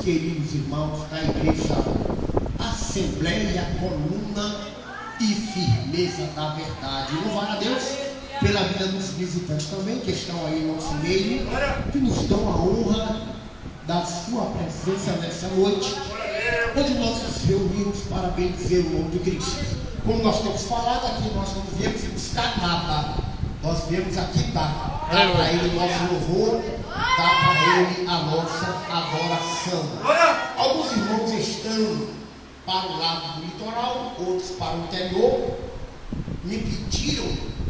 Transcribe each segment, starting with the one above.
Queridos irmãos da igreja Assembleia, Coluna e Firmeza da Verdade, louvar a Deus pela vida dos visitantes também que estão aí no nosso meio, que nos dão a honra da sua presença nessa noite, onde nós nos reunimos para bendizer o nome de Cristo. Como nós temos falado aqui, nós não viemos buscar nada, nós viemos aqui dar para Ele nosso louvor, dar para Ele a nossa adoração. Alguns irmãos estão para o lado do litoral, outros para o interior. Me pediram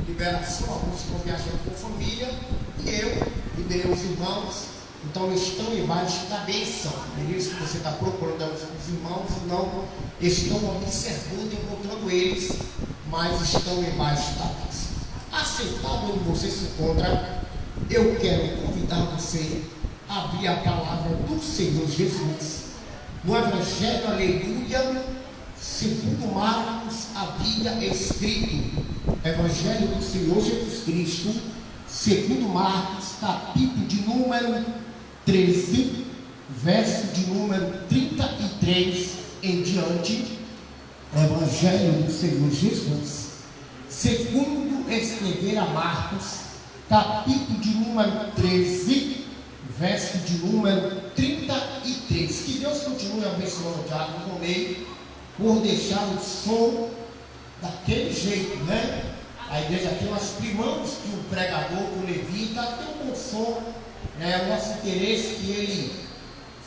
liberação, alguns estão viajando com família, e eu liberei os irmãos. Então estão embaixo da bênção. Por isso que você está procurando os irmãos, não estão observando, encontrando eles, mas estão embaixo da bênção. Assentado onde você se encontra, eu quero convidar você a abrir a palavra do Senhor Jesus no Evangelho, aleluia, segundo Marcos, havia escrito, Evangelho do Senhor Jesus Cristo, segundo Marcos, capítulo de número 13, verso de número 33 em diante. Evangelho do Senhor Jesus, segundo escrever a Marcos, capítulo de número 13, verso de número 33. Que Deus continue abençoando o diácono Romei por deixar o som daquele jeito, né? A igreja aqui nós primamos que o pregador, o levita, tem um bom som. É o nosso interesse que ele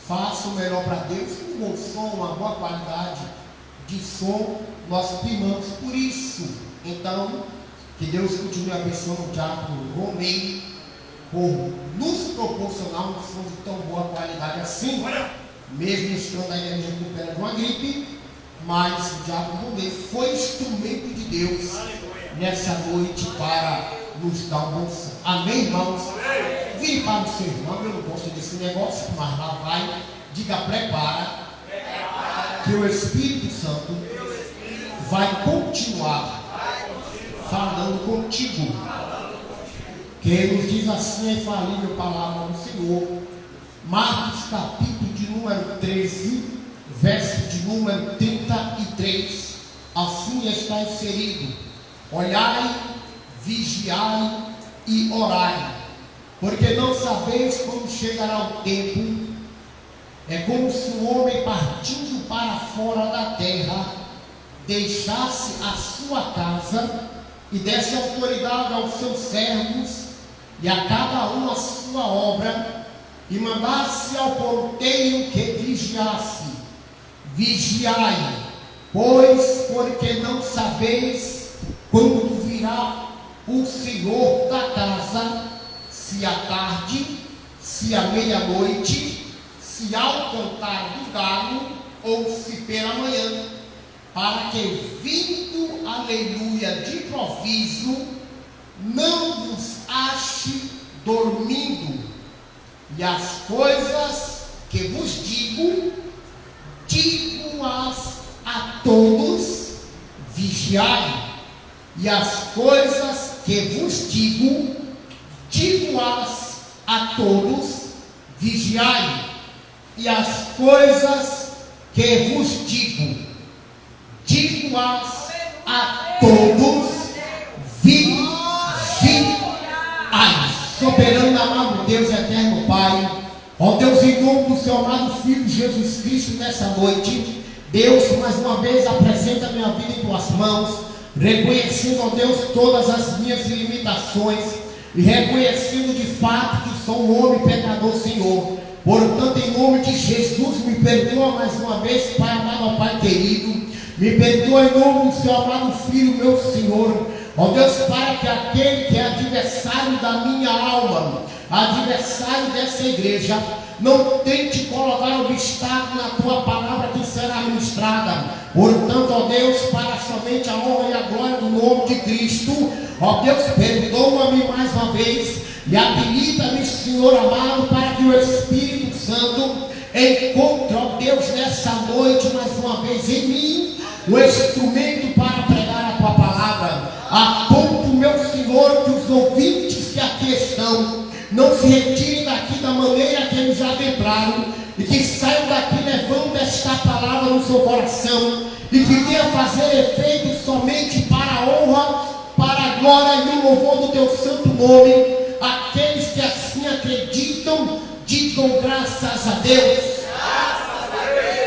faça o melhor para Deus, um bom som, uma boa qualidade de som, nós primamos por isso. Então, que Deus continue abençoando o diácono Romei por nos proporcionar um som de tão boa qualidade assim, mesmo estando ainda recuperando uma gripe, mas o diácono Romei foi instrumento de Deus nessa noite para nos dar um bom som. Amém, irmãos? Vire para o seu irmão, eu não gosto desse negócio, mas lá vai, diga: prepara, que o Espírito Santo vai continuar falando contigo. Que nos diz assim a infalível palavra do Senhor, Marcos capítulo de número 13, verso de número 33, assim está inserido: olhai, vigiai e orai, porque não sabeis quando chegará o tempo. É como se um homem partindo para fora da terra deixasse a sua casa e desse autoridade aos seus servos e a cada um a sua obra, e mandasse ao porteiro que vigiasse. Vigiai, pois, porque não sabeis quando virá o Senhor da casa, se à tarde, se à meia-noite, se ao cantar do galo, ou se pela manhã, para que, vindo, aleluia, de improviso, não vos ache dormindo. E as coisas que vos digo, digo-as a todos: vigiai. E as coisas que vos digo, digo-as a todos: vigiai. E as coisas que vos digo, digo-as a todos: vigiai. Soberano, amado Deus, eterno Pai, ó Deus, em nome do seu amado Filho Jesus Cristo, nessa noite, Deus, mais uma vez apresenta a minha vida em tuas mãos, reconhecendo, ó Deus, todas as minhas limitações e reconhecendo de fato que sou um homem pecador, Senhor. Portanto, em nome de Jesus, me perdoa mais uma vez, Pai amado, Pai querido, me perdoa em nome do seu amado Filho, meu Senhor. Ó Deus, para que aquele que é adversário da minha alma, adversário dessa igreja, não tente colocar obstáculo na tua palavra que será ministrada. Portanto, ó Deus, para somente a honra e a glória do nome de Cristo, ó Deus, perdoa-me mais uma vez e habilita-me, Senhor amado, para que o Espírito Santo encontre, ó Deus, nessa noite mais uma vez em mim o instrumento para pregar a tua palavra. A ponto, meu Senhor, que os ouvintes que aqui estão não se retirem daqui da maneira que eles já entraram, e que saiam aqui levando esta palavra no seu coração e que venha fazer efeito somente para a honra, para a glória e o louvor do teu santo nome. Aqueles que assim acreditam, digam graças a Deus.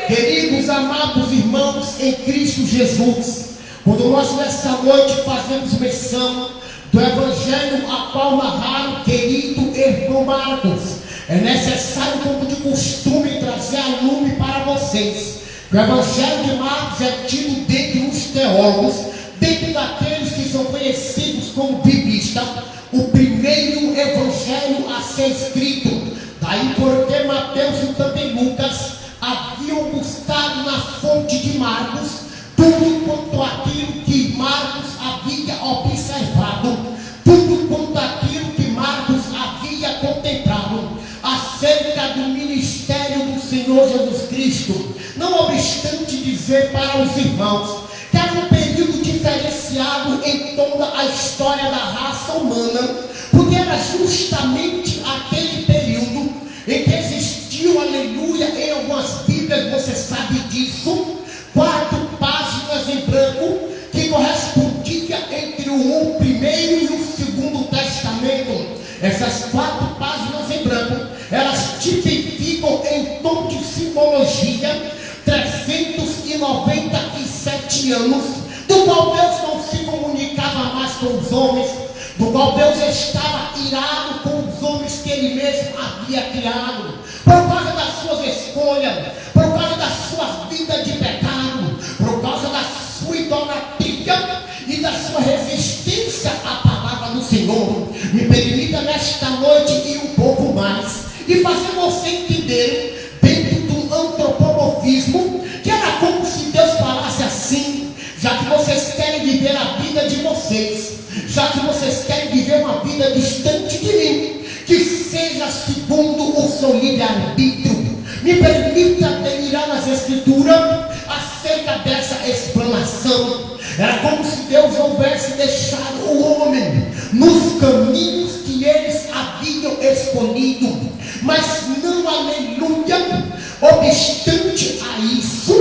Queridos, amados irmãos em Cristo Jesus, quando nós nessa noite fazemos menção do Evangelho a qual narraram, querido irmão Marcos, é necessário, como de costume, trazer a lume para vocês. O Evangelho de Marcos é tido dentre os teólogos, dentre daqueles que são conhecidos como biblistas, o primeiro evangelho a ser escrito. Daí porque Mateus e também Lucas haviam buscado na fonte de Marcos tudo quanto aquilo que Marcos havia observado, tudo quanto aquilo que Marcos havia contemplado acerca do ministério do Senhor Jesus Cristo. Não obstante dizer para os irmãos que era um período diferenciado em toda a história da raça humana, porque era justamente aquele período em que existiu, aleluia, em algumas Bíblias, você sabe disso, 4 páginas em branco, que correspondia entre o primeiro e o segundo testamento. Essas 4 páginas em branco, elas tipificam em tom de simbologia 397 anos, do qual Deus não se comunicava mais com os homens, do qual Deus estava irado com os homens que Ele mesmo havia criado, por causa das suas escolhas, por causa da sua vida de pecado, por causa da sua idolatria e da sua resistência à palavra do Senhor. Me permita nesta noite ir um pouco mais e fazer você entender, dentro do antropomorfismo, que era como se Deus falasse assim: já que vocês querem viver a vida de vocês, já que vocês querem viver uma vida distante de mim, que seja segundo o seu livre-arbítrio. Me permita delirar nas Escrituras acerca dessa explanação. Era como se Deus houvesse deixado o homem nos caminhos que eles haviam escolhido, mas não, aleluia, obstante a isso,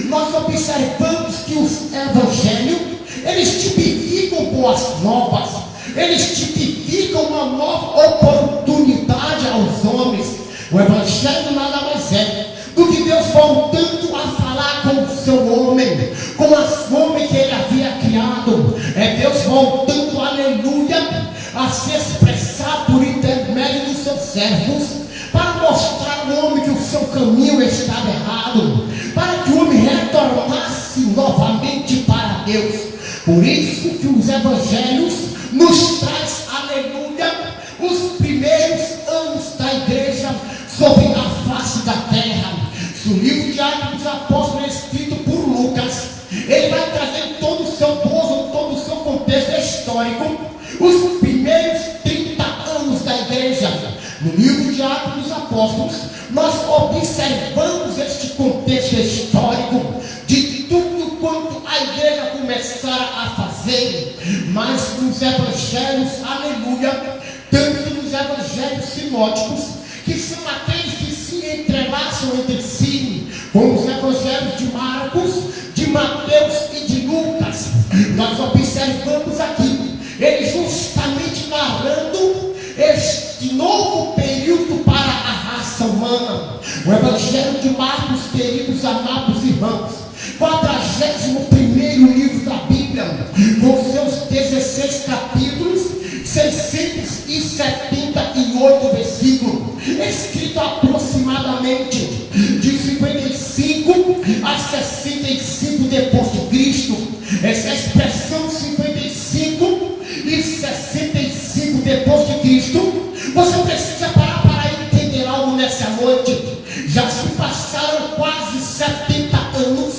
nós observamos que os evangelhos, eles tipificam boas novas, eles tipificam uma nova oportunidade aos homens. O evangelho nada mais é do que Deus voltando a falar com o seu homem, com as homens que Ele havia criado. É Deus voltando, aleluia, a se expressar por intermédio dos seus servos, para mostrar ao homem que o seu caminho estava errado, para que o homem retornasse novamente para Deus. Por isso que os evangelhos nos traz, aleluia, os primeiros anos da igreja sobre a face da terra. Se o livro de Atos dos Apóstolos é escrito por Lucas, ele vai trazer todo o seu povo, todo o seu contexto histórico, os primeiros 30 anos da igreja. No livro de Atos dos Apóstolos, nós observamos este contexto histórico de tudo quanto a igreja começara a fazer. Mas nos evangelhos, aleluia, tanto nos evangelhos sinóticos, que são aqueles que se entrelaçam entre si, como os evangelhos de Marcos, de Mateus e de Lucas, nós observamos aqui, ele justamente narrando este novo período para a raça humana. O evangelho de Marcos, queridos amados irmãos, 41º livro da Bíblia, com seus 16 capítulos, 678 versículos, escrito aproximadamente de 55 a 65 depois de Cristo. Essa expressão 55 e 65 depois de Cristo, você precisa parar para entender algo nessa noite. Já se passaram quase 70 anos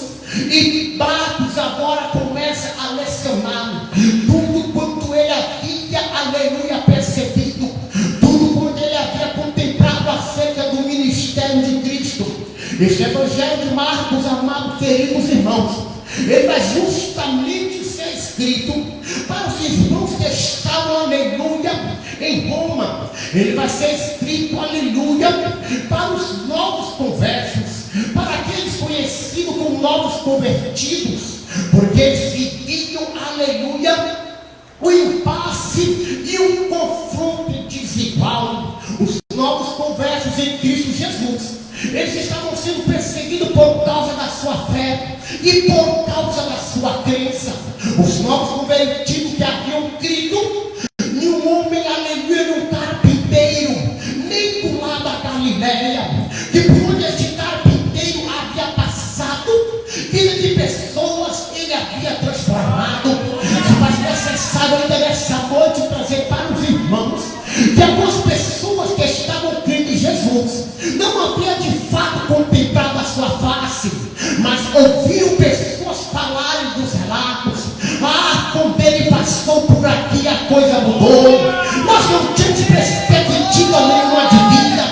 e Marcos agora começa a lecionar tudo quanto ele havia, aleluia, percebido, tudo quanto ele havia contemplado acerca do ministério de Cristo. Este evangelho de Marcos, amados queridos irmãos, ele vai justamente ser escrito para os irmãos que estavam, aleluia, em Roma. Ele vai ser escrito, aleluia, para os novos conversos, novos convertidos, porque eles viviam, aleluia, o impasse e o confronto desigual. Os novos conversos em Cristo Jesus, eles estavam sendo perseguidos por causa da sua fé e por causa da sua crença. Os novos convertidos que haviam crido em um homem, aleluia, um carpinteiro, nem do lado da Galileia, que por onde este carpinteiro havia passado, vida de pessoas ele havia transformado. Mas necessário ainda nessa noite trazer para os irmãos que algumas pessoas que estavam crendo em Jesus não havia de fato contemplado a sua face, mas ouviram pessoas falarem dos relatos. Quando ele passou por aqui a coisa mudou. Nós não tínhamos perspectiva nenhuma de vida.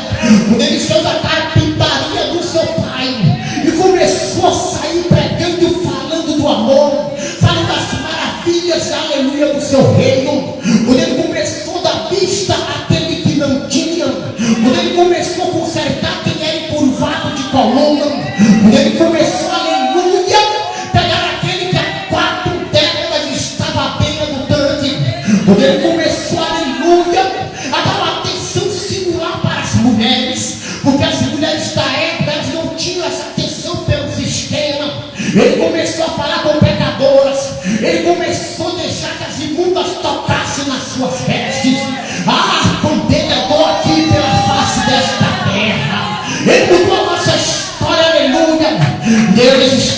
Quando ele saiu da carpintaria do seu pai e começou a sair pregando e falando do amor, falando das maravilhas, aleluia, do seu reino. Quando ele começou a dar vista àquele que não tinha, quando ele começou a consertar quem era encurvado de coluna, quando ele começou, aleluia, pegar aquele que há 4 décadas estava à beira do tanque, quando ele começou, aleluia, a dar uma atenção singular para as mulheres, porque as mulheres da época elas não tinham essa atenção pelo sistema. Ele começou a falar com pecadoras, ele começou a deixar que as imundas tocassem nas suas vestes. Quando ele andou aqui pela face desta terra, ele mudou a nossa história, aleluia.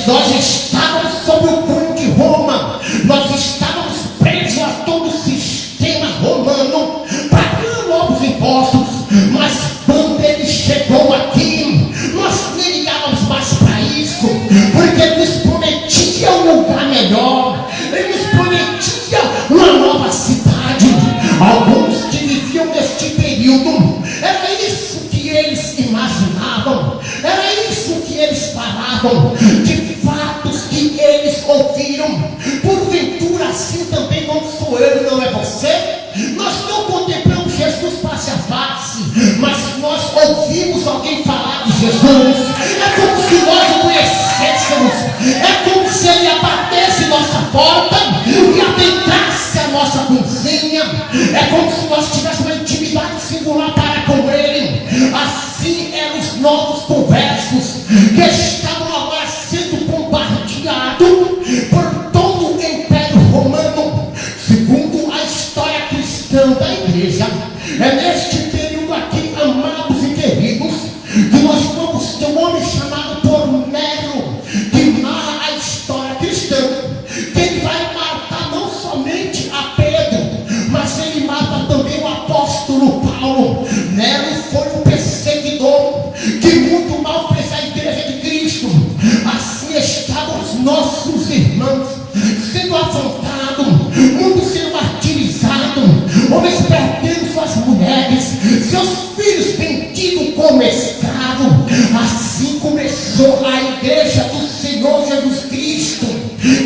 Nós estávamos sob o cunho de Roma, nós estávamos presos a todo o sistema romano, pagando novos impostos. Mas quando ele chegou aqui, nós nem ligávamos mais para isso, porque ele nos prometia um lugar melhor, ele nos prometia uma nova cidade. Alguns que viviam neste período, era isso que eles imaginavam, era isso que eles falavam, de fatos que eles ouviram. Porventura assim também não sou eu e não é você. Nós não contemplamos Jesus face a face, mas nós ouvimos alguém falar de Jesus. É como se nós o conhecêssemos, é como se ele abatesse nossa porta e adentrasse a nossa cozinha. É como se nós tivéssemos uma intimidade singular para com ele. Assim eram os novos conversos que estavam agora sendo compartilhados por todo o Império Romano. Segundo a história cristã da igreja, é neste período aqui, amados e queridos, que nós vamos ter um homem chamado por Nero, que narra a história cristã, que ele vai matar não somente a Pedro, mas ele mata também o apóstolo Paulo. Nero foi um perseguidor que muito mal fez a igreja de Cristo. Assim estavam os nossos irmãos sendo afrontados, mundo sendo martirizado, homens perdendo suas mulheres, seus filhos vendidos como escravos. Assim começou a igreja do Senhor Jesus Cristo,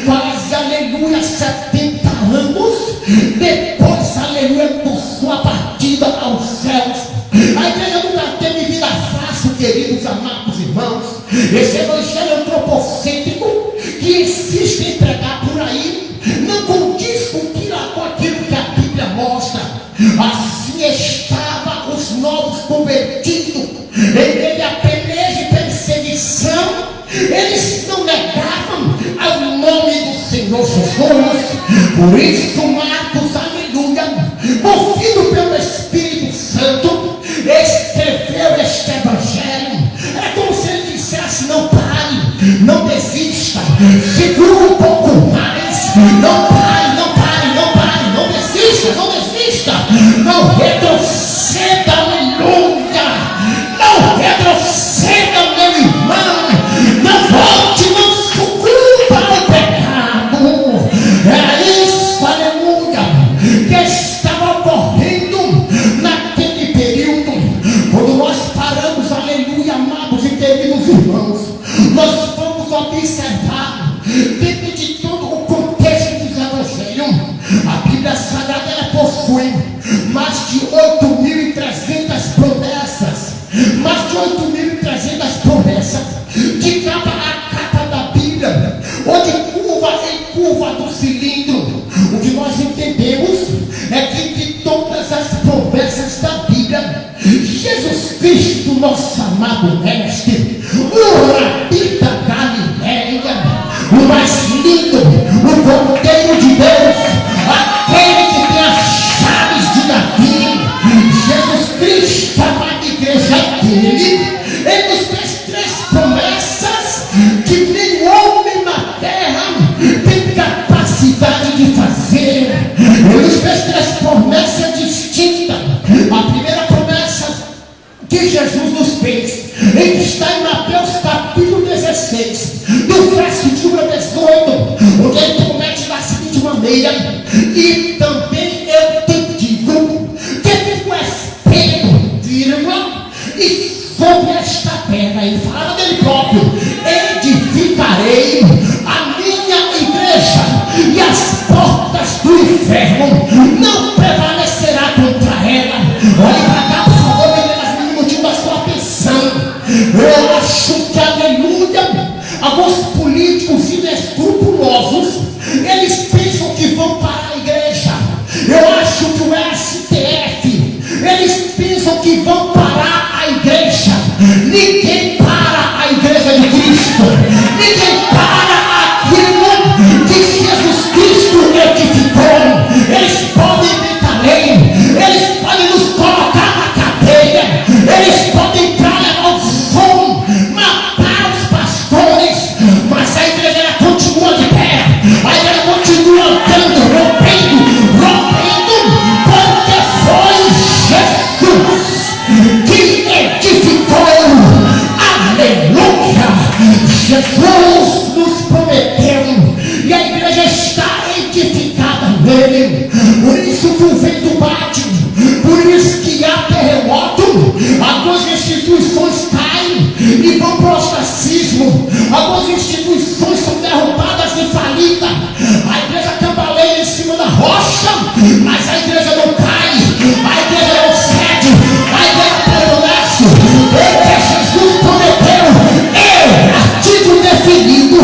quase, aleluia, 70 anos depois, aleluia, de sua partida aos céus. A igreja nunca teve vida fácil, queridos amados irmãos. Esse evangelho antropocêntrico que insiste em pregar por aí não condiz com aquilo que a Bíblia mostra. Assim estavam os novos convertidos, em meio a peleja e perseguição, eles não negavam ao nome do Senhor Jesus. Por isso Marcos, aleluia, movido pelo Espírito Santo, escreveu este evangelho. É como se ele dissesse: não pare, não desista, segura um pouco mais, não pare, não pare, não pare, não desista, não desista, não retroceda, aleluia, não retroceda, meu irmão, não volte, não sucumba ao pecado. É isso, aleluia, que estava ocorrendo naquele período. Quando nós paramos, aleluia, amados e queridos irmãos, nós vamos observar, dentro de todo o contexto dos evangelhos, a Bíblia Sagrada ela possui mais de 8.300 promessas, mais de 8.300 promessas, de capa a capa da Bíblia. chamado mestre, o Rabi da Galileia, o mais lindo, o Cordeiro de Deus, aquele que tem as chaves de Davi. Jesus Cristo, amada igreja dele, ele nos fez 3 promessas que nenhum homem na terra tem capacidade de fazer. Ele nos fez 3 promessas distintas. A primeira promessa que Jesus nos fez, ele está em Mateus capítulo 16, no verso de número 18, onde ele promete da seguinte maneira: e também eu te digo que tu és Pedro, vírgula, e sobre esta pedra, ele fala dele próprio, edificarei a minha igreja, e as portas do inferno não prevalecerá contra ela. Olhe para cá, por favor, meninas, no motivo da sua atenção. Eu acho que, aleluia, alguns políticos inescrupulosos, eles pensam que vão parar a igreja. Eu acho que o STF, eles pensam que vão parar a igreja. Ninguém para a igreja de Cristo. Ninguém para aquilo que Jesus Cristo edificou. Eles podem inventar lei, eles podem nos colocar na cadeia, eles podem para levar o som, matar os pastores, mas a igreja ela continua de pé, a igreja continua andando, rompendo, porque foi Jesus que edificou. Aleluia! Jesus nos prometeu, e a igreja está edificada nele. Por isso que o vento bate, por isso que há terremoto, algumas instituições caem e vão para o ostracismo, algumas instituições são derrubadas e falidas. A igreja cambaleia em cima da rocha, mas a igreja não cai, a igreja não cede, a igreja permanece, porque Jesus prometeu: eu, artigo definido,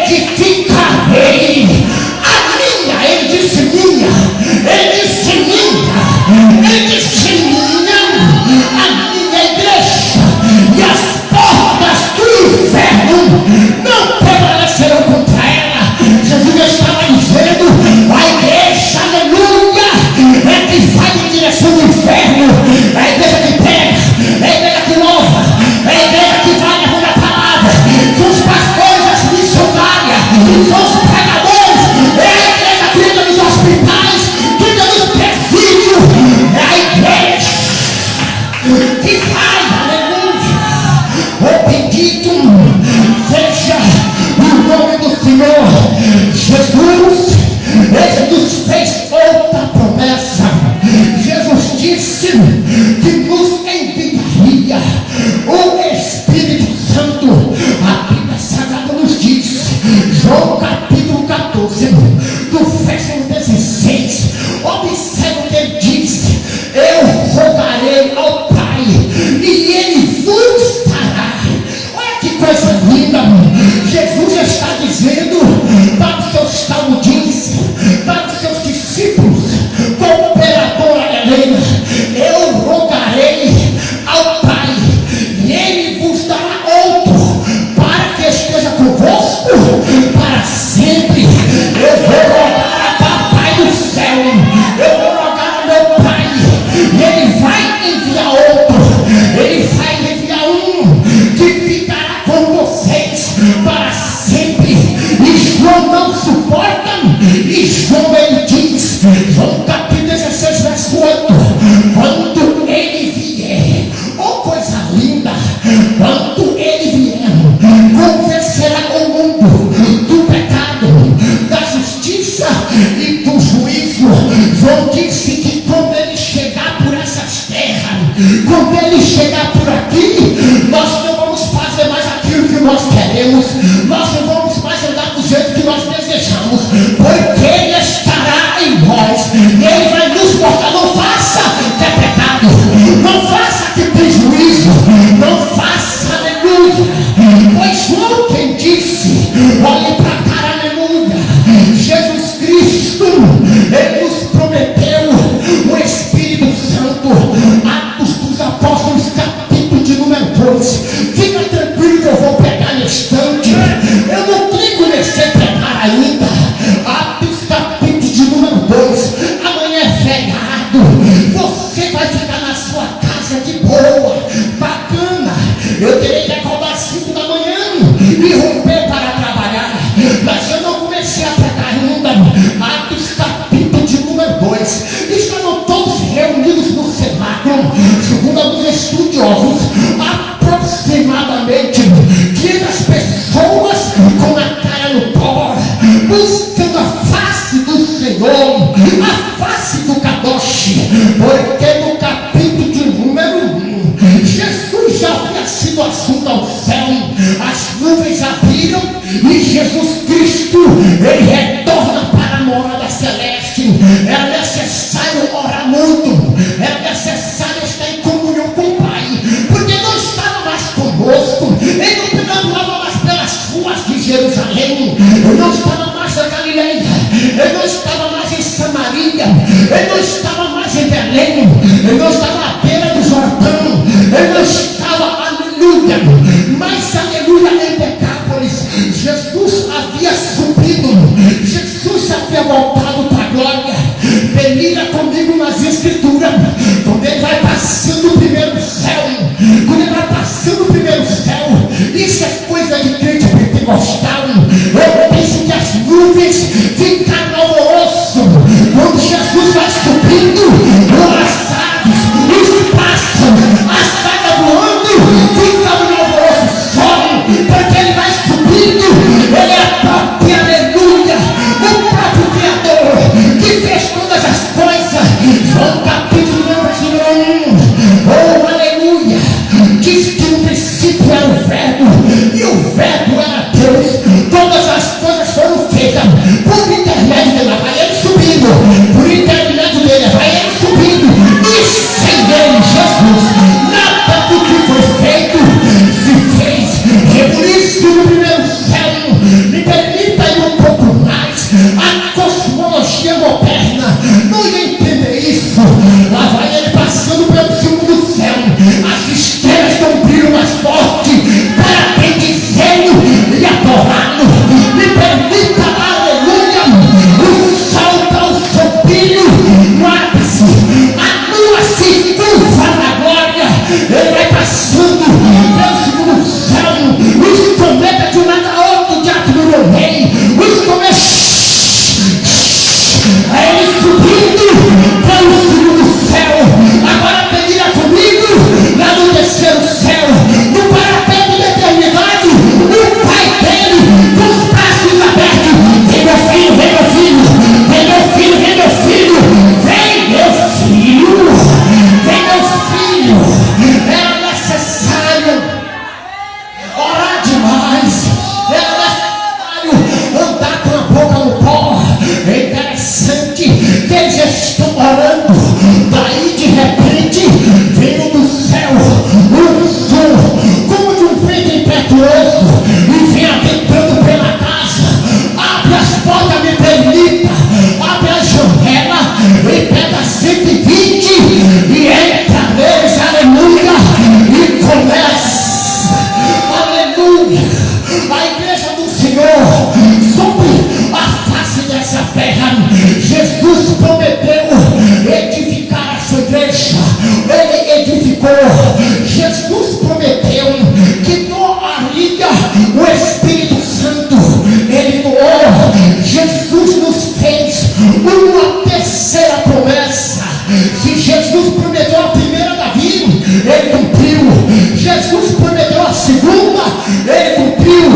edificarei a minha, ele disse minha, ele disse minha, ele disse minha, a minha igreja, e as portas do inferno não prevalecerão contra ela. Jesus estava dizendo: a igreja, aleluia, é que vai em direção do inferno, é a igreja que pega, é a igreja que louva, é a igreja que vai levando a palavra, são os pastores, as missionárias, são os pregadores, é a igreja que entra nos hospitais, que entra nos presídios, é a igreja que vai, aleluia. Oh, bendito seja o nome do Senhor. Jesus, ele nos fez outra promessa. Jesus disse que nos enviaria o Espírito Santo. A Bíblia Sagrada nos diz, João capítulo 14, do verso 16, observe o que ele diz: eu rogarei ao Pai, e ele vos dará. Olha que coisa linda. Jesus está dizendo para os seus talmudins, para os seus discípulos, cooperadora Helena: eu rogarei ao Pai, e ele vos dará outro, para que esteja convosco para sempre. Eu vou rogar a Papai do céu, eu vou rogar ao meu Pai, e ele vai enviar outro, ele vai enviar um que ficará com vocês para sempre. E João não suporta, e João ele diz, João capítulo 16, verso 8, quando ele vier, oh coisa linda, quando ele vier, convencerá o mundo do pecado, da justiça e do juízo. João disse que quando ele chegar por essas terras, quando ele chegar por aqui, nós não vamos fazer mais aquilo que nós queremos, nós não vamos mais andar do jeito que nós desejamos, porque ele estará em nós, e ele vai nos mostrar: não faça que é pecado, não faça que tem juízo, não faça, aleluia. Pois João quem disse, olhe para cá, aleluia, Jesus Cristo, ele nos prometeu o Espírito Santo. Atos dos Apóstolos capítulo de número 12, e romper para trabalhar. Mas eu não comecei a pregar ainda. Atos capítulo de número 2. Estavam todos reunidos no cenáculo, segundo alguns estudiosos, aproximadamente 500 pessoas com a cara no pó, buscando a face do Senhor, a face do Kadosh, porque no capítulo de número 1, Jesus já havia sido assunto ao céu, as nuvens abriram e Jesus Cristo, ele retorna para a morada celeste. É necessário orar muito, é necessário estar em comunhão com o Pai, porque não estava mais conosco, ele não andava mais pelas ruas de Jerusalém, ele não estava mais na Galileia, ele não estava mais em Samaria, ele não estava mais em Belém, ele não estava à beira do Jordão, ele não estava, aleluia, mas aleluia, em Decápolis. Jesus havia subido, Jesus havia voltado para a glória. Delira comigo nas escrituras, quando ele vai passando o primeiro céu, quando ele vai passando o primeiro céu, isso é coisa de crente pentecostal. Eu penso que as nuvens ficaram no alvoroço quando Jesus vai subindo, as aves, os pássaros, as águias voando, ficam no alvoroço, sobem, porque ele vai subindo, ele é a própria, aleluia, o próprio Criador que fez todas as coisas. João capítulo 1, oh aleluia, diz que no princípio era o Verbo, e o Verbo era Deus. Todas as coisas foram feitas por intermédio dele, vai ele subindo, por intermédio dele, vai ele subindo, e sem ele, Jesus, nada do que foi feito se fez. É por isso que no primeiro céu, me permita ir um pouco mais, a cosmologia moderna não ia entender isso. Lá vai ele passando pelo segundo céu, as estrelas dão um brilho mais forte para quem dizendo e adorando. Me permita, aleluia, o sol dá o seu brilho no ápice, a lua se curva na glória, ele vai passando pelo segundo céu, os cometas de um lado a outro, de admiram o rei, os cometas, aí ele subindo para o segundo céu. Agora pedirá comigo lá no terceiro céu, no parapeito da eternidade, o Pai dele com os braços abertos: vem meu filho, vem meu filho, vem meu filho, vem meu filho, vem meu filho, vem meu filho. Era necessário orar demais, era necessário andar com a boca no pó. É interessante que eles estão orando, daí de repente veio do céu um som como de um vento impetuoso e vem adentrando pela casa. Abre as portas, me permita, abre a janela e pega 120 e entra neles, aleluia, e começa, aleluia, a igreja do Senhor sobre a face dessa terra. Jesus prometeu edificar a sua igreja, ele edificou. Jesus prometeu que doaria o Espírito Santo, ele doou. Jesus nos fez uma terceira promessa. Se Jesus prometeu a primeira, Davi, ele cumpriu. Jesus prometeu a segunda, ele cumpriu.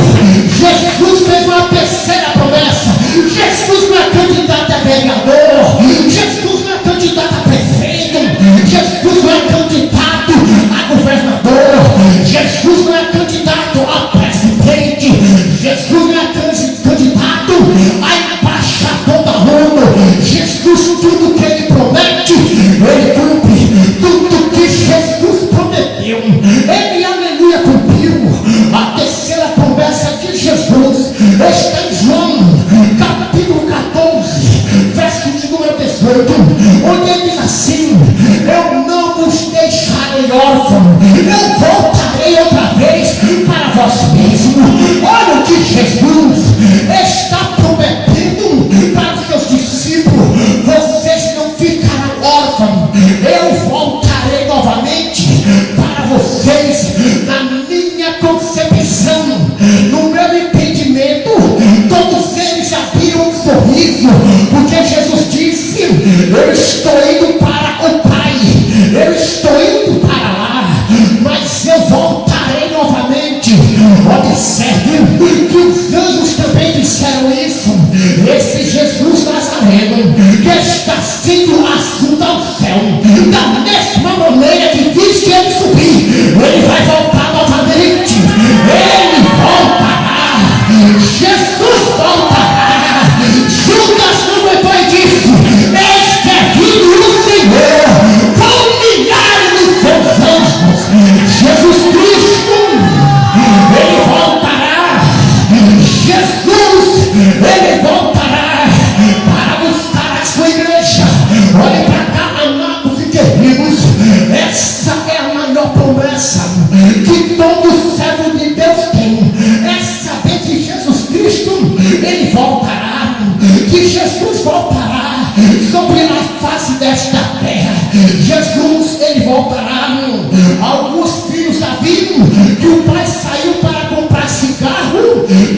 Jesus fez uma terceira promessa. Jesus não é candidato a vereador, Jesus não é candidato a prefeito, Jesus não é candidato a governador, Jesus não é candidato a presidente, Jesus não é candidato a embaixador da ONU. Jesus, tudo que ele promete, ele cumpre. Tudo que Jesus prometeu, ele, aleluia, cumpriu. A terceira promessa de Jesus está em João capítulo 14, verso de número 18, onde ele diz assim: eu não vos deixarei órfãos, eu voltarei outra vez para vós mesmos. Olha o que Jesus está prometendo para os seus discípulos: vocês não ficarão órfãos, eu voltarei novamente para vocês. Na minha concepção,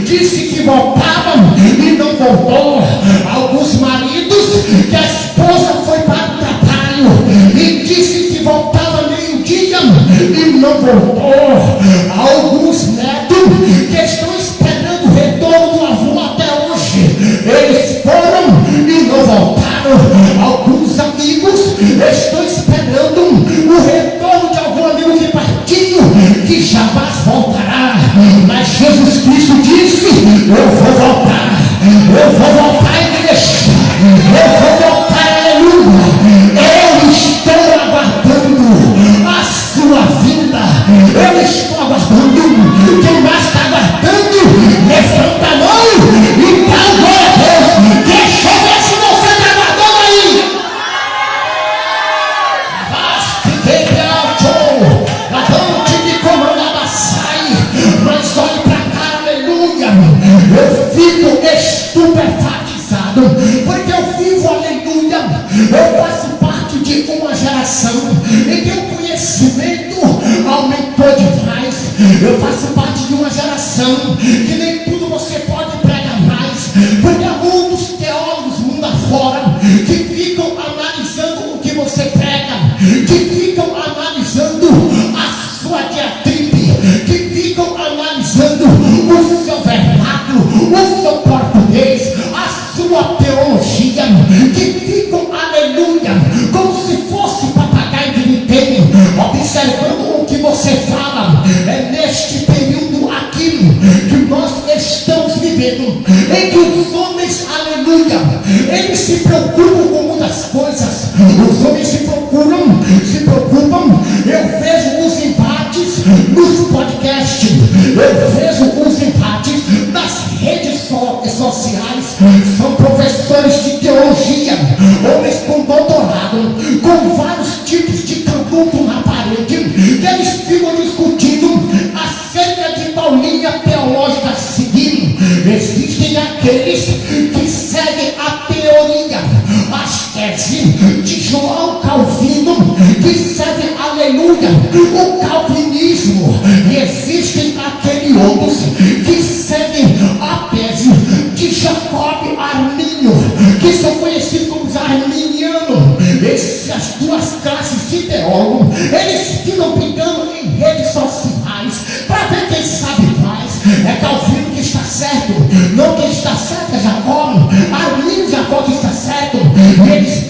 disse que voltava e não voltou. Alguns maridos que a esposa foi para o trabalho e disse que voltava meio-dia e não voltou. Alguns netos que estão esperando o retorno do avô até hoje, eles foram e não voltaram. Alguns amigos estão esperando o retorno de algum amigo que partiu, que jamais voltará. Mas Jesus Cristo disse: eu vou voltar, igreja, eu vou voltar, aleluia. Eu estou aguardando a sua vinda, eu estou aguardando. Quem mais está aguardando, levanta a mão e dá glória a Deus. Deixa eu ver se você está aguardando aí. Mas olhe para cá, aleluia. Eu fico estupefatizado, porque eu vivo, aleluia. Eu faço parte de uma geração em que o conhecimento aumentou demais. Eu faço parte de uma geração que nem tudo você pode pregar mais, porque há muitos teólogos mundo afora que ficam analisando o que você prega, que ficam analisando a sua diatribe, que ficam analisando o seu vernáculo, o seu português, a sua teologia, que ficam, aleluia, como se fosse papagaio de Nintendo, observando o que você fala. É neste período aqui que nós estamos vivendo, em que os homens, aleluia, eles se preocupam com muitas coisas. Os homens se preocupam. Eu vejo os embates nos podcasts, eu vejo os embates nas redes sociais. São professores de teologia, homens com doutorado, com vários tipos de canudo na parede, que eles ficam discutindo acerca de qual linha teológica seguir. Existem aqueles que seguem a teoria, as teses de João Calvino, que seguem, aleluia, o calvinismo. E existem aqueles outros que seguem a tese de Jacob Arminio, que são conhecidos como os arminianos. Essas duas classes de teólogos, eles ficam brigando em redes sociais para ver quem sabe mais. É Calvino que está certo, não quem está certo é Jacob. Arminio e Jacob que está certo. E eles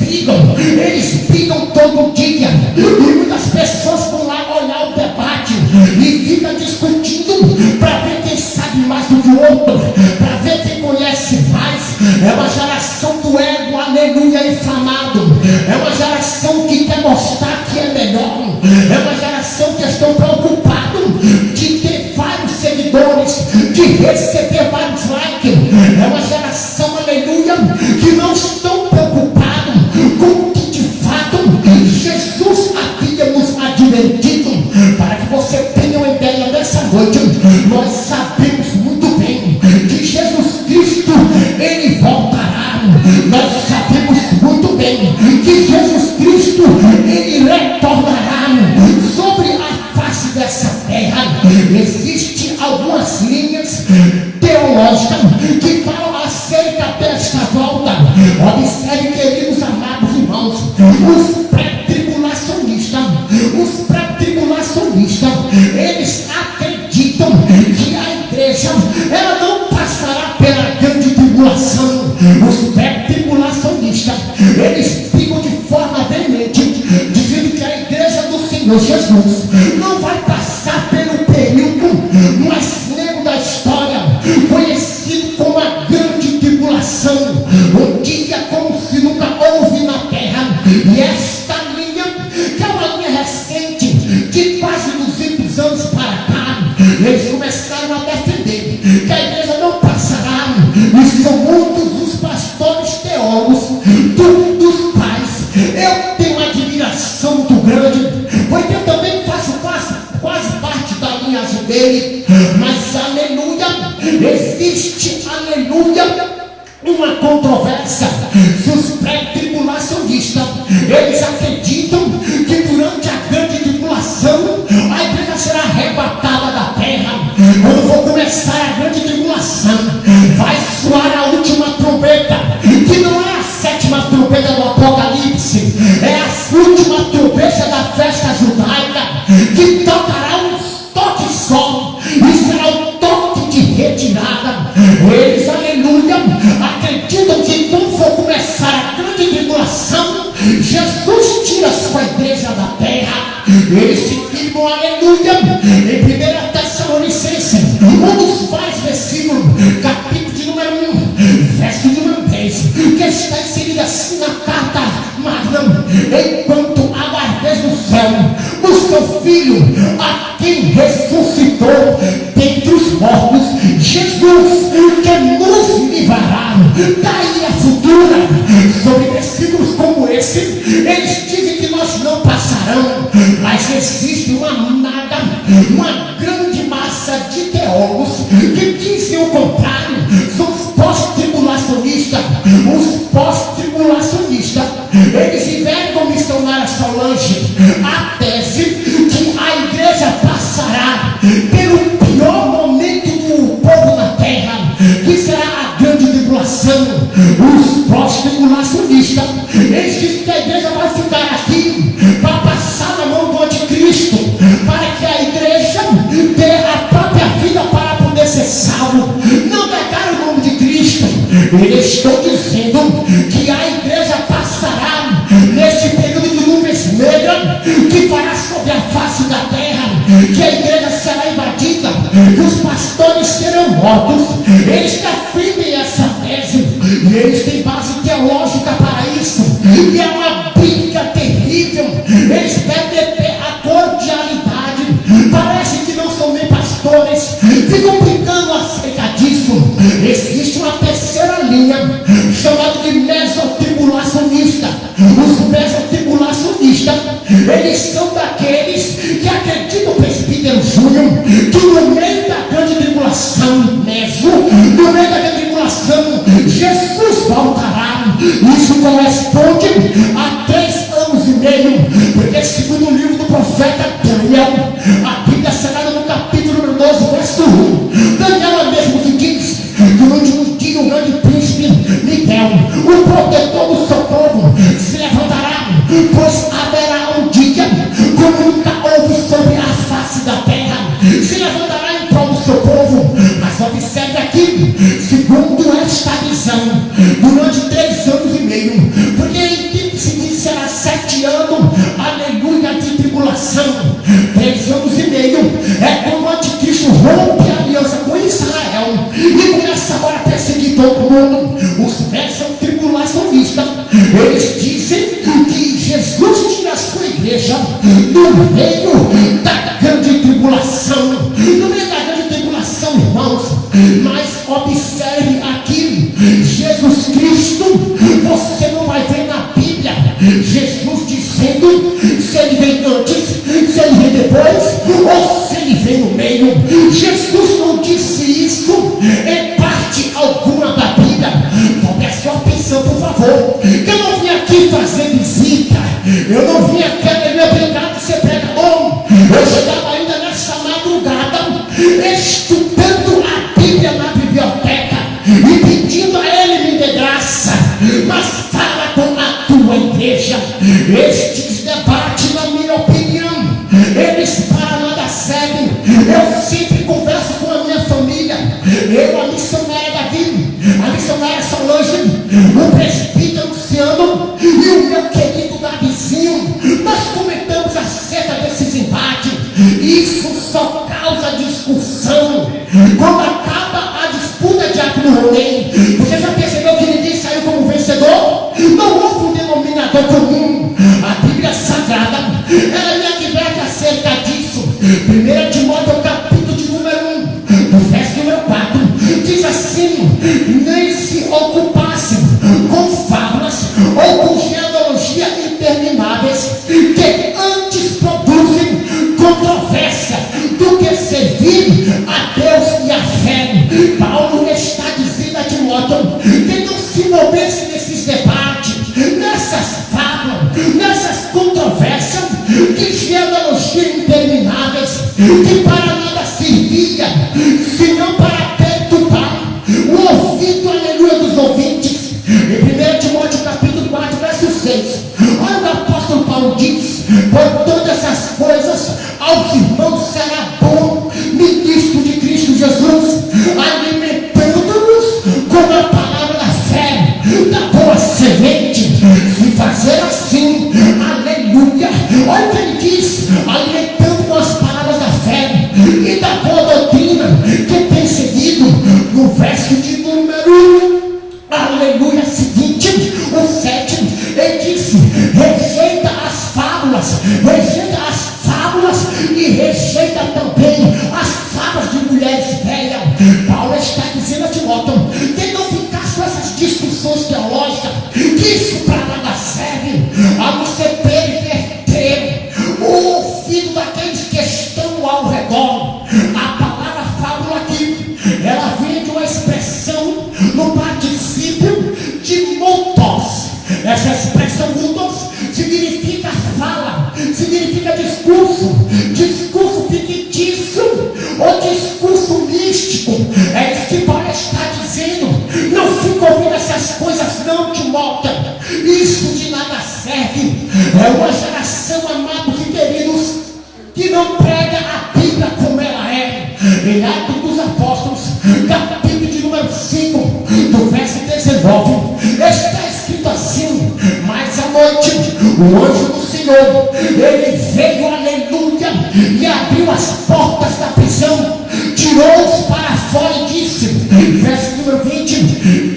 brigam todo dia. E muitas pessoas vão lá olhar o debate e ficam discutindo para ver quem sabe mais do que o outro, para ver quem conhece mais. É uma geração do ego, aleluia, inflamado. É uma geração que quer mostrar que é melhor. É uma geração que estão preocupados de ter vários seguidores, de receber vários likes. É uma geração, aleluia, que não estão preocupados com o que de fato Jesus havia nos advertido. Para que você tenha uma ideia dessa noite, nós sabemos muito bem que Jesus Cristo, ele voltará. Nós sabemos muito bem que Jesus Cristo, ele retornará sobre a face dessa terra. Existem algumas linhas teológicas que falam acerca desta volta. Observe, queridos amados irmãos, os pré-tribulacionistas, eles acreditam que a igreja, ela não passará pela grande tribulação. Os pré-tribulacionistas, eles ficam de forma veemente dizendo que a igreja do Senhor Jesus não vai passar pelo período mais negro da história, conhecido como a grande tribulação, um dia como se nunca houve na terra. E esta linha, que é uma linha recente, de quase 200 anos para cá, eles começaram a defender que a igreja não passará. E são muitos os pastores teólogos dos pais. Eu tenho uma admiração muito grande, porque eu também faço retirada. Eles, aleluia, acreditam que quando for começar a grande tribulação, Jesus tira a sua igreja da terra. Eles se firmam, aleluia, em 1 Tessalonicenses, um dos vários versículos, capítulo de número 1, verso de número 10, que está inserido assim na carta magna: enquanto aguardeis no céu o seu Filho, a quem ressuscitou dentre os mortos, Jesus, que nos livrará da ira futura. Sobre versículos como esse, eles dizem que nós não passarão, mas existe uma grande massa de teólogos que dizem o contrário. São os pós-tribulacionistas. Os pós-tribulacionistas, eles tiveram como missionária Solange a tese que a igreja passará pelo pior momento do povo na terra, que será a grande tribulação. Os pós-tribulacionistas, eles dizem que a igreja vai ficar aqui para passar na mão do anticristo, para que a igreja dê a própria vida para poder ser salvo, não negar o nome de Cristo. Eles estão dizendo que a igreja passará neste período de nuvens negras que fará sobre a face da terra, que a igreja será invadida, que os pastores serão mortos. Eles defendem essa tese e eles têm base teológica para isso, e é uma briga terrível. Eles pedem a cordialidade, parece que não são nem pastores, ficam brincando acerca disso. Existe uma terceira linha chamada de mesotribulacionista. Os mesotribulacionistas, eles são daqueles que acreditam, presbítero Júnior, que no meio da grande tribulação, no meio da grande tribulação, Jesus voltará. Isso corresponde a 3 anos e meio, porque segundo o livro do profeta Daniel, a Bíblia Sagrada no capítulo número 12, verso 1, Daniel é mesmo que diz que no último dia o grande príncipe Miguel, o protetor do seu povo, se levantará, pois haverá um dia como nunca houve sobre a face da terra. Se levantará em prol do seu povo. Mas observe aqui, segundo esta visão, durante 3 anos e meio, porque em que se diz será 7 anos, aleluia, de tribulação. 3 anos e meio é quando o anticristo rompe a aliança com Israel e começa agora a perseguir todo mundo. Os mesotribulacionistas, eles dizem que Jesus tira a sua igreja no meio da grande tribulação. No meio da grande tribulação, irmãos, mas observe aqui, Jesus Cristo, você não vai ver na Bíblia Jesus dizendo se ele vem antes, se ele vem depois, ou se ele vem no meio. Jesus não disse isso em parte alguma da Bíblia. Então preste atenção, por favor, que eu não vim aqui fazer visita, eu não vim aqui obrigado ser pregador. Eu estava ainda nessa madrugada estudando a Bíblia na biblioteca e pedindo a ele me dê graça. Mas fala com a tua igreja. Estes debates, na minha opinião, eles para nada servem. Eu sempre converso com a minha família, eu, a missionária Davi, a missionária Solange, o presbítero Luciano e o meu querido Davizinho. Nós comentamos acerca desses embates. Isso só causa discussão. Quando acaba a disputa de Agnurém, você já percebeu que ninguém saiu como vencedor? Não houve um denominador comum. A Bíblia Sagrada, ela me adverte acerca disso. 1 Timóteo, capítulo de número 1, do verso número 4, diz assim: nem se ocupassem com fábulas ou com genealogia intermináveis, que antes produzem controvérsia, do que servir a Deus e a fé. Paulo está dizendo a Timóteo que não se envolvesse nesses debates, nessas fábulas, nessas controvérsias de genealogia intermináveis, que para nada servia, senão para perturbar o ouvido Paulo está dizendo a Timóteo que não ficasse com essas discussões teológicas, que isso para nada serve, a não ser perverter o filho daqueles que estão ao redor. A palavra fábula aqui, ela vem de uma expressão no particípio de motos. Essa expressão motos significa fala, significa discurso, discurso fictício ou discurso místico. É isso que Paulo está dizendo. Não fica ouvindo essas coisas não, Timóteo. Isso de nada serve. É uma geração, amados e queridos, que não prega a Bíblia como ela é. Em Atos dos Apóstolos, capítulo de número 5, do verso 19, está escrito assim: mas à noite o anjo do Senhor, ele veio, aleluia, e abriu as portas da prisão, tirou-os para fora e disse, verso número 20,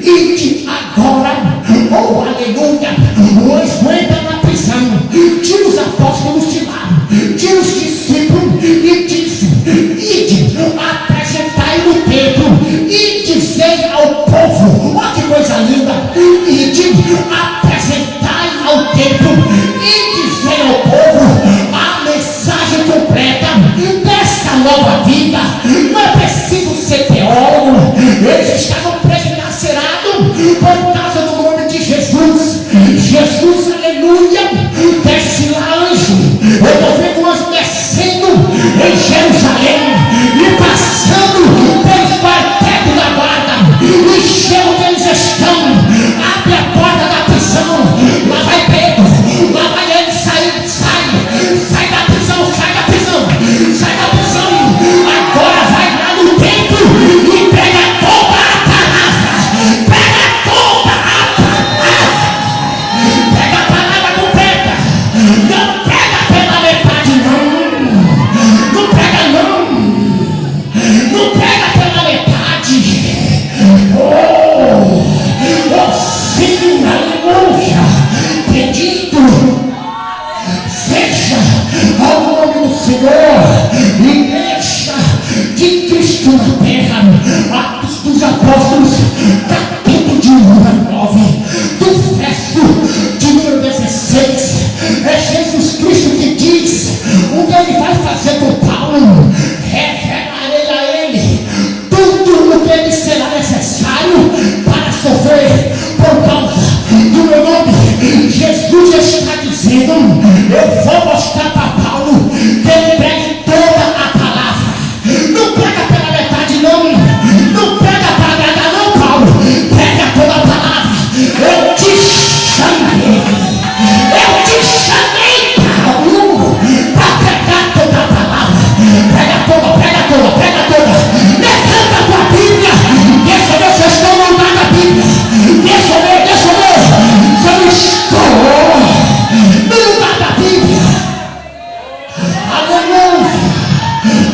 ide agora, oh aleluia, o anjo entra na prisão, tira os apóstolos de lá, tira os discípulos e disse, ide, apresentai no templo e dizei ao povo, olha que coisa linda, ide, apresentai ao templo e dizei ao povo a mensagem completa dessa nova vida. Não é preciso ser teólogo, eles estavam presos encarcerados por causa do nome de Jesus. Jesus, aleluia, desce lá anjo. Eu estou vendo um anjo descendo em Jerusalém e passando pelos quartéis da guarda, e chega onde eles estão, abre a porta da prisão, lá vai Pedro, lá vai ele, sai da prisão, sai da prisão, sai da prisão, agora vai lá no templo e pega toda a palavra, pega toda a palavra, pega a palavra completa, não pega pela metade não pega não pega pela metade, sim, aleluia, bendito seja ao nome do Senhor, igreja de Cristo na terra. Atos dos Apóstolos, capítulo de número 9, do verso de número 16, é Jesus Cristo que diz o que ele vai fazer com Paulo: revelarei a ele tudo o que ele será necessário para sofrer por causa do meu nome. Jesus está dizendo, eu vou mostrar para Paulo que ele pregue toda a palavra, não prega pela metade não prega para agradar não, Paulo, prega toda a palavra. Eu te chamei Paulo para pregar toda a palavra, prega toda, levanta a tua Bíblia, deixa eu ver se eu estou no lugar da Bíblia, deixa eu ver, se eu estou no lugar da Bíblia.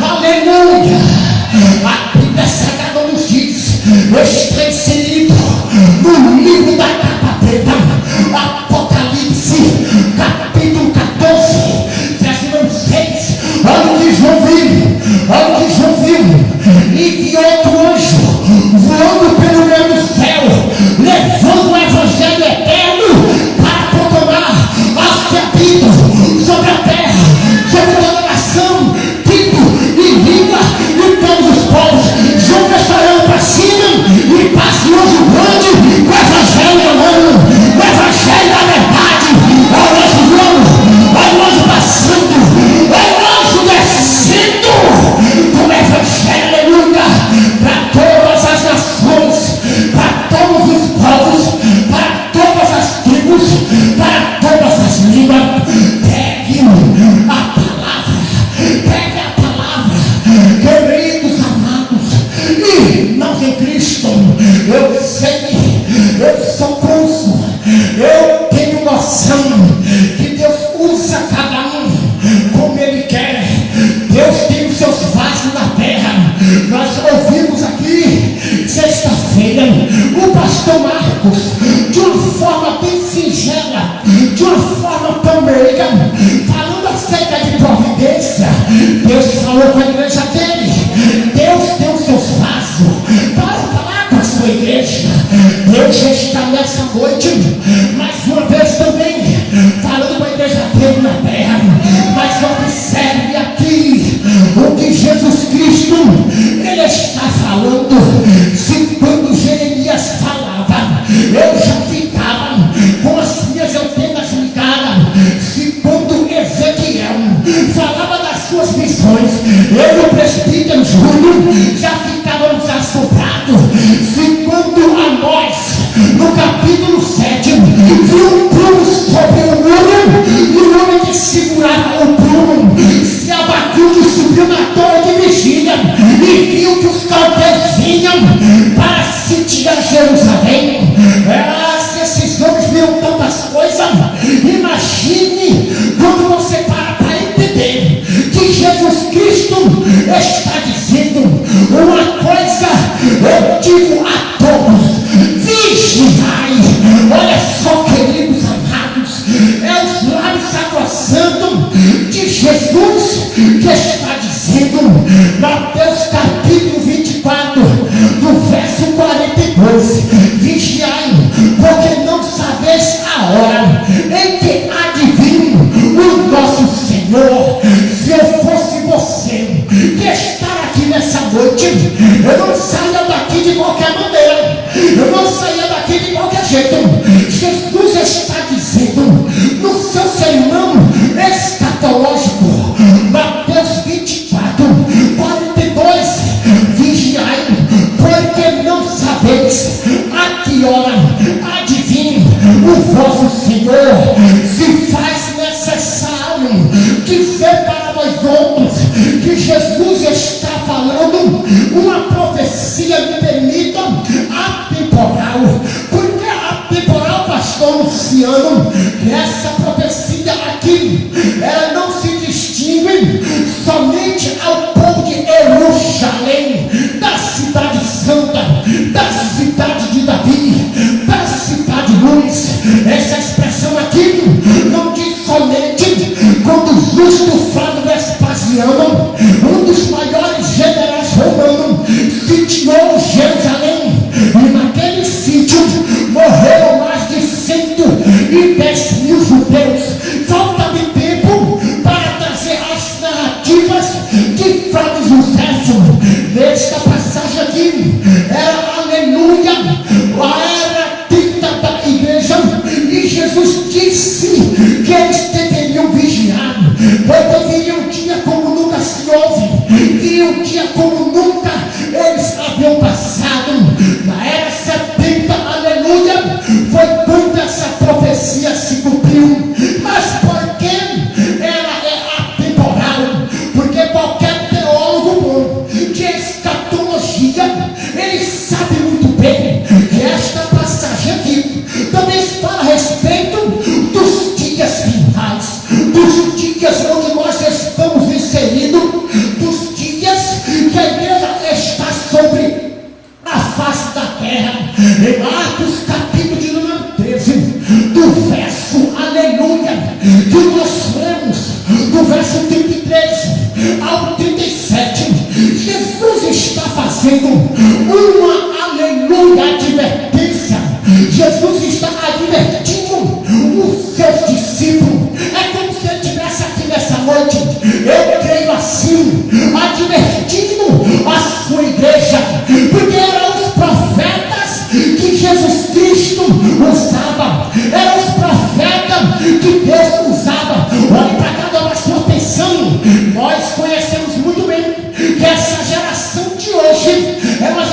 Aleluia, a Bíblia Sagrada nos diz, está inserido no livro da capa preta, Apocalipse, capítulo 14, verso número 6, olha o que João viu, e viu outro anjo voando pelo meio do céu, levando o evangelho eterno para proclamar aos que habitam sobre a terra, sobre toda a nação, tipo e língua e todos os povos. João está olhando para cima e passa o anjo grande com o evangelho na mão, o evangelho da verdade. Olha o anjo voando, olha o anjo passando, olha o anjo descendo com o evangelho, aleluia, para todas as nações. Deus está nessa noite, mais uma vez também, falando com a igreja dele na terra. Mas observe aqui o que Jesus Cristo, ele está falando. Se quando Jeremias falava, eu já ficava com as minhas antenas ligadas. Se quando Ezequiel falava das suas visões, eu e o presbítero Júlio já ficávamos assombrados. Se quando Amós, no capítulo 7, viu um prumo sobre o muro, e o homem que segurava o prumo se Abacuque subiu na torre de vigília e viu que os caldeus vinham para sitiar Jerusalém. Se esses homens viram tantas coisas, imagine quando você para entender que Jesus Cristo está dizendo uma coisa. Eu digo a todos: vigiai. Olha só, queridos amados, é os lábios sacrossantos de Jesus que está dizendo, Mateus capítulo 24, do verso 42: vigiai, porque não sabeis a hora em que há de vir o nosso Senhor. Se eu fosse você que está aqui nessa noite, eu não saia daqui de qualquer maneira, eu não saia daqui de qualquer jeito. Jesus está dizendo no seu sermão escatológico, Mateus 24, 42: vigiai, porque não sabeis a que hora há de vir o vosso Senhor. Se faz necessário dizer para nós outros que Jesus está falando uma profecia, me permita, atemporal. Porque atemporal, pastor Luciano, que essa profecia aqui, ela não se distingue somente ao povo de Jerusalém, da cidade santa, da cidade de Davi, da cidade luz. Essa expressão aqui não diz somente quando o justo Flávio Vespasiano, um dos maiores generais romanos, sitiou Jerusalém, e naquele sítio morreram mais de 110 mil judeus. Falta-me tempo para trazer as narrativas de Flávio Joséfo. Nesta passagem aqui, era aleluia, era tinta da igreja, e Jesus disse que eles deveriam vigiar, porque viria um dia como nunca se houve, viria um dia como nunca eles haviam passado. Na era 70, aleluia, foi quando essa profecia se cumpriu. Mas por que ela é atemporal? Porque qualquer teólogo bom de escatologia, ele sabe muito bem que esta passagem aqui também fala a respeito dos dias finais, dos dias onde nós estamos inseridos, dos dias que a igreja está sobre a face da terra. Em Marcos capítulo de número 13, do verso, aleluia, que nós lemos, do verso 33 ao 37, Jesus está fazendo uma, aleluia, advertência. Jesus está advertindo os seus discípulos. É como se ele estivesse aqui nessa noite, eu creio assim, advertindo a sua igreja, porque eram os profetas que Jesus Cristo usava, eram os profetas que Deus usava. Olhe para cá, dá uma sua atenção. Nós conhecemos muito bem que essa geração de hoje é uma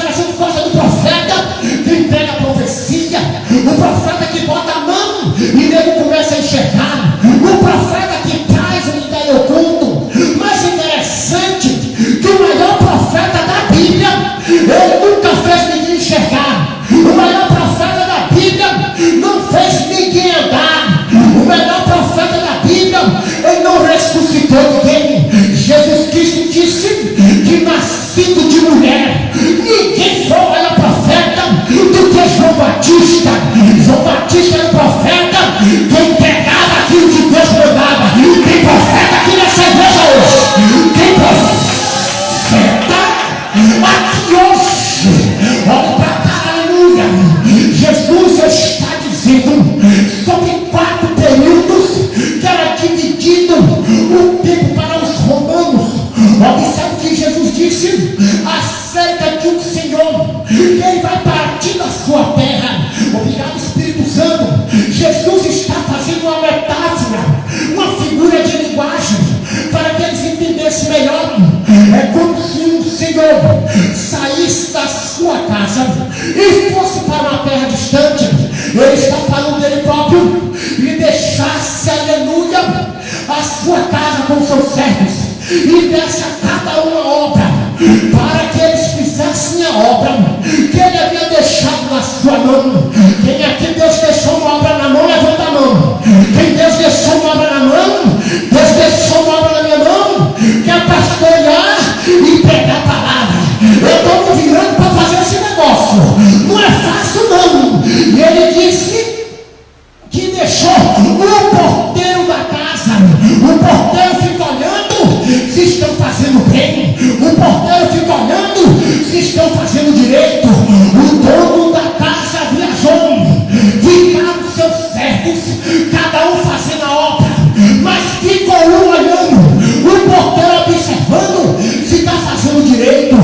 casa e fosse para uma terra distante, ele está falando dele próprio, e deixasse, aleluia, a sua casa com seus servos, e desse a cada uma obra, para que eles fizessem a obra que ele havia deixado na sua mão. Quem aqui Deus deixou uma obra na mão, levanta a mão. Quem Deus deixou uma obra na mão, Deus deixou uma obra na minha mão, que é pastorear e pregar a palavra. Eu estou me virando para fazer esse negócio, não é fácil não. E ele disse que deixou o porteiro da casa. O porteiro fica olhando se estão fazendo bem, o porteiro fica olhando se estão fazendo direito. O dono da casa viajou, ficaram seus servos, cada um fazendo a obra, mas ficou um olhando, o porteiro observando se está fazendo direito, o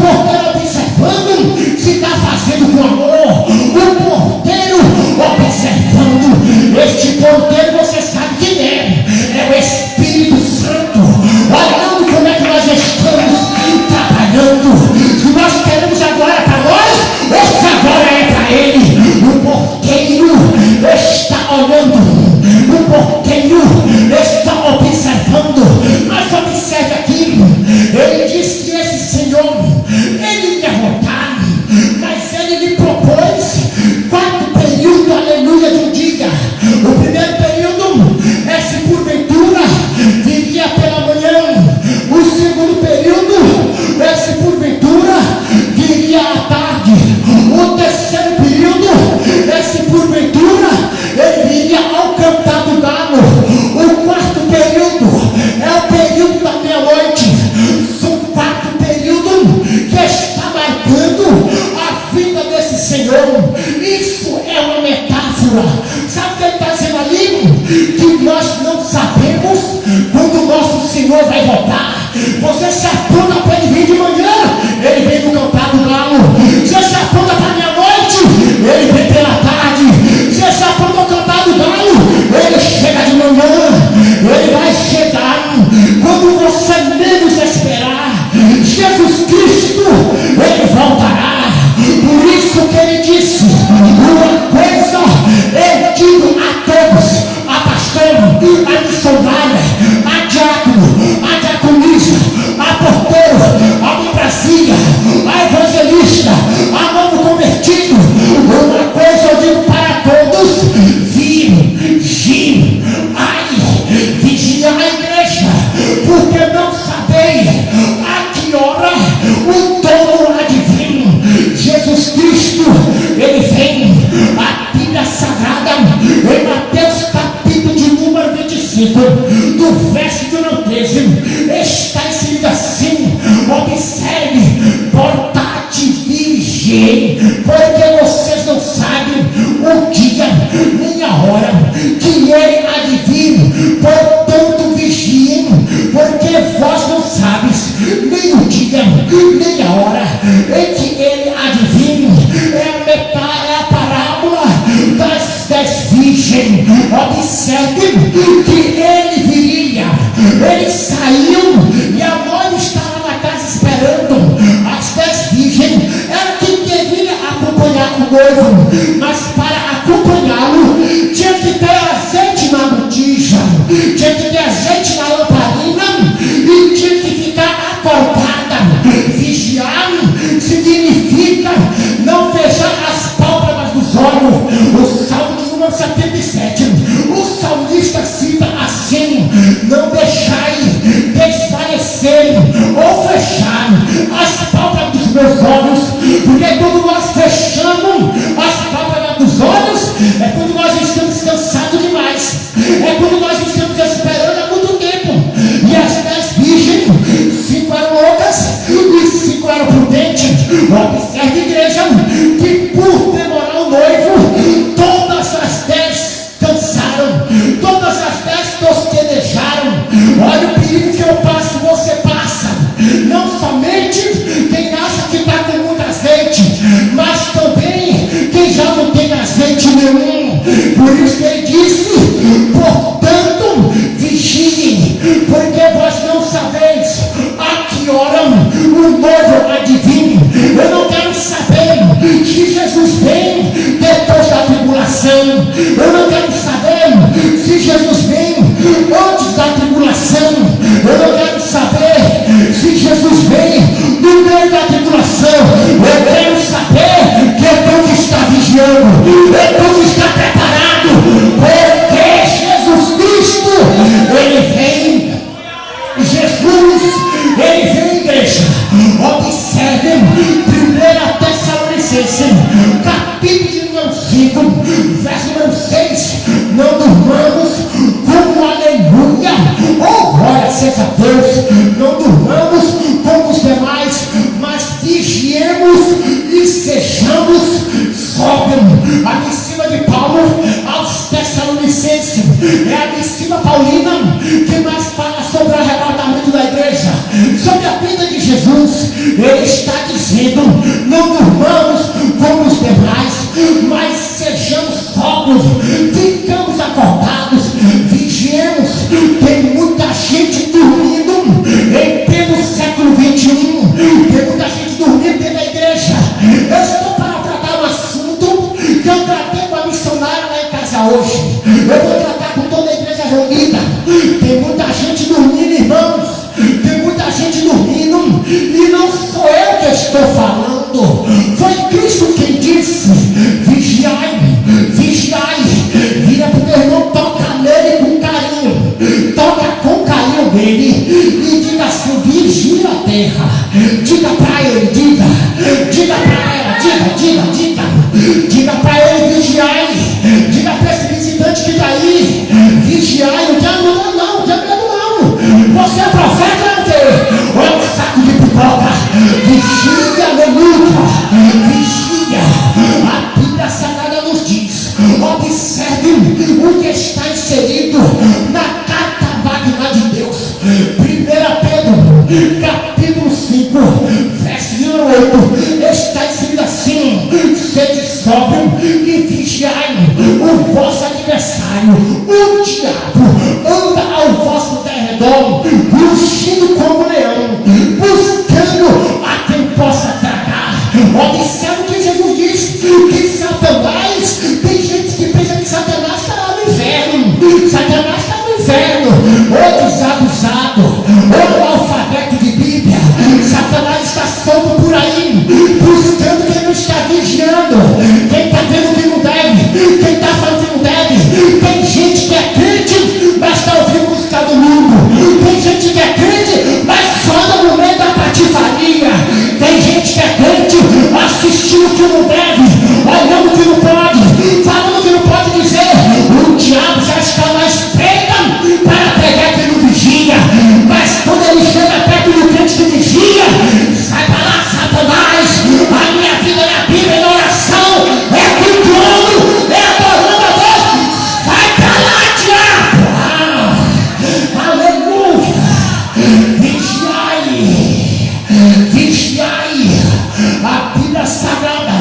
porteiro observando se está fazendo com amor, o porteiro observando. Este porteiro você sabe quem é o Espírito Santo, olhando como é que nós estamos trabalhando, se nós queremos agora para nós, ou se agora é para ele. O porteiro está olhando, o porteiro está observando. Mas observe aqui, ele disse que esse Senhor, ele ia voltar, mas ele lhe propôs 4 períodos, aleluia, de um dia. O primeiro período é se porventura viria pela manhã, o segundo período é se porventura viria à tarde, o terceiro período é se porventura ele viria ao cantar do galo, o quarto período é o período da meia-noite. São 4 períodos que está marcando a vida desse Senhor. Isso é uma metáfora. Sabe o que ele está dizendo ali? Que nós não sabemos quando o nosso Senhor vai voltar. Você se aponta para ele vir de manhã, ele vem no cantar do galo. Você se aponta para meia-noite, ele vem pela tarde. Você se aponta ao cantar do galo, ele chega de manhã. Ele vai chegar quando você menos esperar. Jesus Cristo, ele voltará. Por isso que ele disse: uma coisa eu digo a todos, a pastor, a missionária, a diácono, a diaconisa, a porteiro, a democracia, a evangelista, a novo convertido. Uma coisa eu digo para todos: vigiem, vigia a igreja, porque não sabeis a que hora o dono há de vir. Jesus Cristo, ele vem. A Bíblia Sagrada, em Mateus capítulo de número 25, do verso de número 13, está escrito assim: observe, portai-te, vigiem, porque vocês não sabem o dia nem a hora que ele há de vir. Portanto, vigiem, porque vós não sabes nem o dia nem a hora em que ele há de vir. É a parábola das 10 virgens. Observe que ele viria, ele saiu e a noiva estava na casa esperando. As 10 virgens era quem devia acompanhar o noivo, mas para acompanhá-lo tinha que ter azeite na botija, tinha que ter azeite na lamparina e tinha que ficar acordada. Vigiar significa não fechar as pálpebras dos olhos. O Salmo de número 77, o salmista cita assim: não deixai desfalecer ou fechar as pálpebras dos meus olhos, porque quando nós fechamos as pálpebras dos olhos é quando nós estamos cansados demais, é quando nós estamos esperando há muito tempo. E as 10 virgens, 5 eram loucas e 5 eram prudentes. Observe, igreja, que por demorar o noivo, todas as 10 cansaram, todas as 10 tosquenejaram. Olha o perigo que eu passo, você passa. Não somente quem acha que está com muito azeite, mas também quem já não tem azeite nenhum. Por isso que ele disse: portanto, vigiem, porque vós não sabeis a que hora o noivo há de vir. Eu não quero saber sejamos sóbrios. A missiva de Paulo aos Tessalonicenses é a missiva paulina que mais fala sobre o arrebatamento da igreja, sobre a vida de Jesus. Ele está dizendo: não durmamos como os demais, mas sejamos sóbrios, ficamos acordados, vigiemos. Tem muita gente dormindo em pleno século 21, tem muita gente dormindo dentro da igreja. Eu estou para tratar um assunto que eu tratei com a missionária lá em casa hoje. Eu vou tratar com toda a igreja reunida. Tem muita gente dormindo, irmãos, tem muita gente dormindo, e não sou eu que estou falando, foi Cristo quem disse: vigiai, vigiai. Vira para o teu irmão, toca nele com carinho, toca com carinho nele e diga assim: vigia a terra. Diga para ele, diga para ela, diga para ele: vigiai. Diga para esse visitante que está aí: vigiai. O diabo não, o diabo não. Você é profeta, não é um saco de pipoca. Vigia, aleluia, vigia. A Bíblia Sagrada nos diz: observe o que está inserido na carta magna de Deus. 1 Pedro, capítulo 5, versículo 8, está escrito assim: sede sóbrio e vigiai. O vosso adversário, o diabo, anda ao vosso derredor, rugindo como leão, buscando a quem possa tragar. Observe o que Jesus disse: que Satanás, tem gente que pensa que Satanás está lá no inferno. Satanás está no inferno, ou desabusado, ou alfabeto de Bíblia. Satanás está solto por aí, buscando quem não está vigiando, quem está vendo que não deve, quem está falando que não deve. Tem gente que é crente, mas está ouvindo música do mundo. Tem gente que é crente, mas só anda no meio da patifaria. Tem gente que é crente, assistindo o que não deve, olhando o que não pode, falando o que não pode dizer. O diabo já está na espreita para pegar quem não vigia, mas quando ele chega perto do crente que vigia, sai para lá, Satanás. A minha vida é a Bíblia, é oração, é cultuando, é adorando a Deus. Sai para lá, diabo. Aleluia. Vigiai. A Bíblia Sagrada,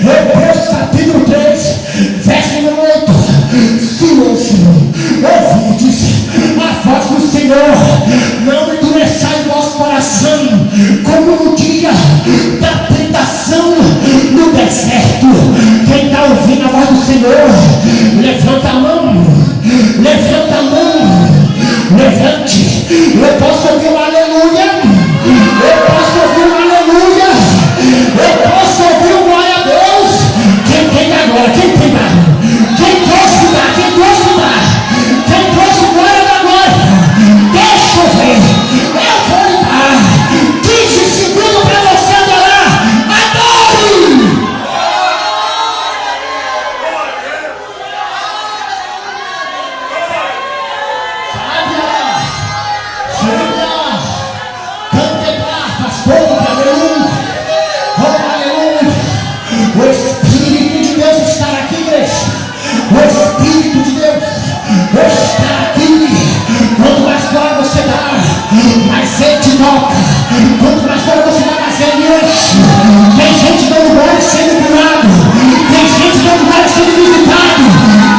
Hebreus capítulo 3, versículo 8: se hoje ouvides a voz do Senhor, não endureçai o vosso coração, como no dia da tentação no deserto. Quem está ouvindo a voz do Senhor, levanta a mão, levante. Eu posso ouvir um aleluia, eu posso ouvir um aleluia, eu posso ouvir um glória a Deus. Quem tem agora? Quem tem agora? Quem trouxe dar? Quem trouxe glória da glória? Deixa eu ver, eu vou lhe dar 15 segundos para você adorar. Adore! O Espírito de Deus está aqui, igreja. O Espírito de Deus está aqui. Quanto mais glória você dá, mais ele te toca. Quanto mais glória você dá, mais ele enche. Tem gente dando glória sendo curado, tem gente dando glória sendo visitado,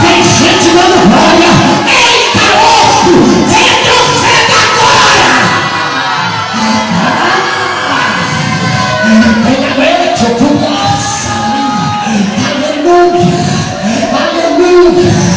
tem gente dando glória. Eita, osso, retroceda agora. Vem na noite, eu aleluia.